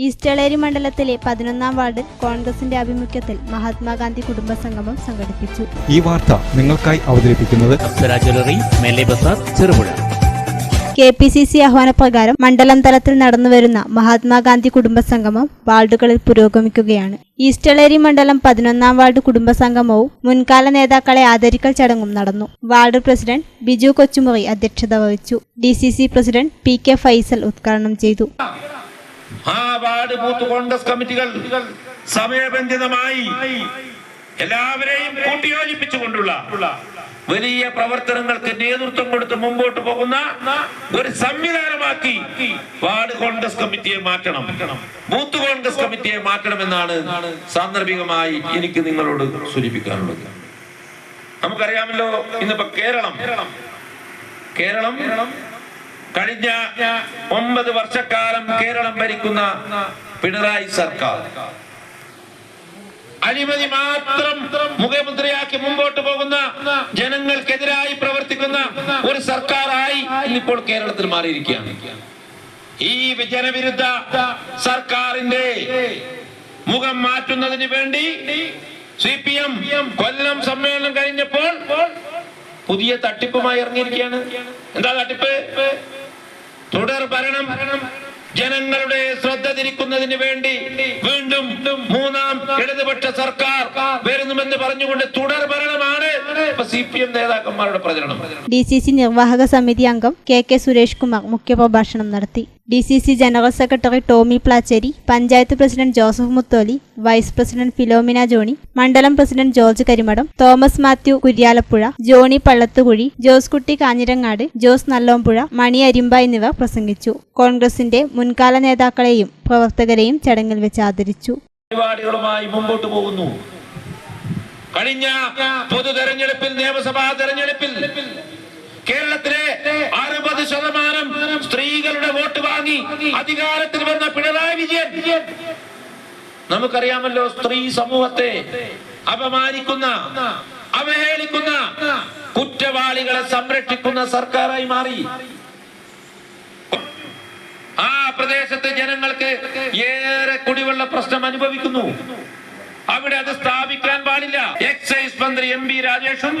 ഈസ്റ്റളേരി മണ്ഡലത്തിലെ 11-ാം വാർഡിൽ കോൺഗ്രസിന്റെ ആഭിമുഖ്യത്തിൽ മഹാത്മാഗാന്ധി കുടുംബസംഗമം സംഘടിപ്പിച്ചു. ഈ വാർത്ത നിങ്ങൾക്കായി അവതരിപ്പിക്കുന്നത് അപ്സര ജ്വല്ലറി, മേലെ ബസാർ, ചെറുപുഴ. KPCC ആഹ്വാനപ്രകാരം മണ്ഡലം തലത്തിൽ നടന്നുവരുന്ന മഹാത്മാഗാന്ധി കുടുംബസംഗമം വാർഡുകളിൽ പുരോഗമിക്കുകയാണ്. ഈസ്റ്റളേരി മണ്ഡലം 11-ാം വാർഡ് കുടുംബസംഗമവും മുൻകാല നേതാക്കളെ ആദരിക്കൽ ചടങ്ങും നടന്നു. വാർഡ് പ്രസിഡന്റ് ബിജു കൊച്ചുമുറി അധ്യക്ഷത വഹിച്ചു. DCC പ്രസിഡന്റ് PK ഫൈസൽ ഉദ്ഘാടനം ചെയ്തു. വാർഡ് ബൂത്ത് കോൺഗ്രസ് കമ്മിറ്റികൾ സമയബന്ധിതമായി എല്ലാവരെയും കൂട്ടിയോജിപ്പിച്ചുകൊണ്ടുള്ള വലിയ പ്രവർത്തനങ്ങൾക്ക് നേതൃത്വം കൊടുത്ത് മുമ്പോട്ട് പോകുന്ന ഒരു സംവിധാനമാക്കി വാർഡ് കോൺഗ്രസ് കമ്മിറ്റിയെ മാറ്റണം, ബൂത്ത് കോൺഗ്രസ് കമ്മിറ്റിയെ മാറ്റണമെന്നാണ് സാന്ദർഭികമായി എനിക്ക് നിങ്ങളോട് സൂചിപ്പിക്കാനുള്ളത്. നമുക്കറിയാമല്ലോ, ഇന്നിപ്പോ കേരളം കഴിഞ്ഞ 9 വർഷക്കാലം കേരളം ഭരിക്കുന്ന പിണറായി സർക്കാർ അഴിമതി മാത്രം മുഖമുദ്രയാക്കി മുമ്പോട്ട് പോകുന്ന, ജനങ്ങൾക്കെതിരായി പ്രവർത്തിക്കുന്ന ഒരു സർക്കാരായി ഇന്നിപ്പോൾ കേരളത്തിൽ മാറിയിരിക്കുകയാണ്. ഈ ജനവിരുദ്ധ സർക്കാരിന്റെ മുഖം മാറ്റുന്നതിന് വേണ്ടി CPM കൊല്ലം സമ്മേളനം കഴിഞ്ഞപ്പോൾ പുതിയ തട്ടിപ്പുമായി ഇറങ്ങിയിരിക്കുകയാണ്. എന്താ തട്ടിപ്പ്? തുടർ ഭരണം ജനങ്ങളുടെ ശ്രദ്ധ തിരിക്കുന്നതിന് വേണ്ടി വീണ്ടും 3-ാം ഇടതുപക്ഷ സർക്കാർ വരുന്നുമെന്ന് പറഞ്ഞുകൊണ്ട് തുടർ ഭരണമാണ് CPM നേതാക്കന്മാരുടെ പ്രചരണം. DCC നിർവാഹക സമിതി അംഗം KK സുരേഷ് കുമാർ മുഖ്യപ്രഭാഷണം നടത്തി. DCC general secretary Tommy Plachery, panchayat president Joseph Mutholi, vice president Philomena Johnny, മണ്ഡലം president George Karimadam, Thomas Mathew Kuryalappuzha, Johnny Pallathukuzhi, Jose kutty Kanjirangad, Jose Nallompuzha, മണി അരിമ്പ എന്നിവർ പ്രസംഗിച്ചു. കോൺഗ്രസിന്റെ മുൻകാല നേതാക്കളെയും പ്രവർത്തകരെയും ചടങ്ങിൽ വെച്ച് ആദരിച്ചു. പരിപാടികളുമായി മുമ്പോട്ട് പോകുന്നു. കഴിഞ്ഞ പൊതു തെരഞ്ഞെടുപ്പിൽ, നിയമസഭാ തെരഞ്ഞെടുപ്പിൽ കേരളത്തിലെ 60% സ്ത്രീകളുടെ വോട്ട് വാങ്ങി അധികാരത്തിൽ വന്ന പിണറായി വിജയൻ, നമുക്കറിയാമല്ലോ, സ്ത്രീ സമൂഹത്തെ അപമാനിക്കുന്ന, അവഹേളിക്കുന്ന, കുറ്റവാളികളെ സംരക്ഷിക്കുന്ന സർക്കാരായി മാറി. ആ പ്രദേശത്തെ ജനങ്ങൾക്ക് ഏറെ കുടിവെള്ള പ്രശ്നം അനുഭവിക്കുന്നു. അവിടെ അത് സ്ഥാപിക്കാൻ പാടില്ല. എക്സൈസ് മന്ത്രി MP രാജേഷും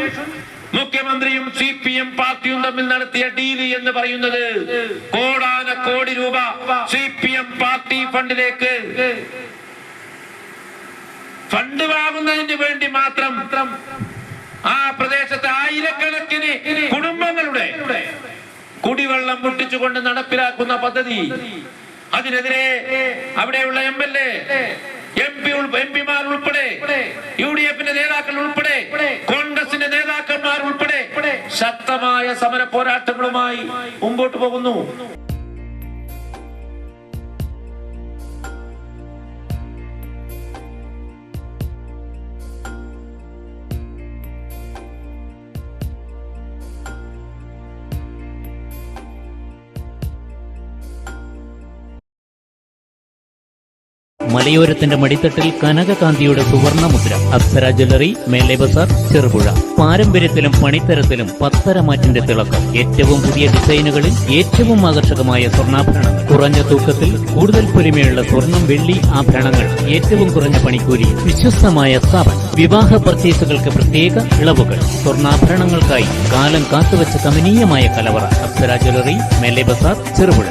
മുഖ്യമന്ത്രിയും CPM പാർട്ടിയും തമ്മിൽ നടത്തിയ ഡീല് എന്ന് പറയുന്നത് കോടാനക്കോടി രൂപ CPM പാർട്ടി ഫണ്ടിലേക്ക് ഫണ്ട് വാങ്ങുന്നതിന് വേണ്ടി മാത്രം ആ പ്രദേശത്തെ ആയിരക്കണക്കിന് കുടുംബങ്ങളുടെ കുടിവെള്ളം മുട്ടിച്ചുകൊണ്ട് നടപ്പിലാക്കുന്ന പദ്ധതി. അതിനെതിരെ അവിടെയുള്ള MLA, MP-മാർ ഉൾപ്പെടെ, UDF-ന്റെ നേതാക്കൾ ഉൾപ്പെടെ, കോൺഗ്രസിന്റെ നേതാക്കന്മാർ ഉൾപ്പെടെ ശക്തമായ സമര പോരാട്ടങ്ങളുമായി മുമ്പോട്ട് പോകുന്നു. മലയോരത്തിന്റെ മടിത്തട്ടിൽ കനകകാന്തിയുടെ സുവർണമുദ്ര. അപ്സര ജ്വല്ലറി, മേലെ ബസാർ, ചെറുപുഴ. പാരമ്പര്യത്തിലും പണിത്തരത്തിലും പത്തരമാറ്റിന്റെ തിളക്കം. ഏറ്റവും പുതിയ ഡിസൈനുകളിൽ ഏറ്റവും ആകർഷകമായ സ്വർണ്ണാഭരണങ്ങൾ. കുറഞ്ഞ തൂക്കത്തിൽ കൂടുതൽ പൊലിമയുള്ള സ്വർണം, വെള്ളി ആഭരണങ്ങൾ. ഏറ്റവും കുറഞ്ഞ പണിക്കൂലി. വിശ്വസ്തമായ സ്ഥാപനം. വിവാഹ പർച്ചേസുകൾക്ക് പ്രത്യേക ഇളവുകൾ. സ്വർണ്ണാഭരണങ്ങൾക്കായി കാലം കാത്തുവച്ച കമനീയമായ കലവറ. അപ്സര ജ്വല്ലറി, മേലെ ബസാർ, ചെറുപുഴ.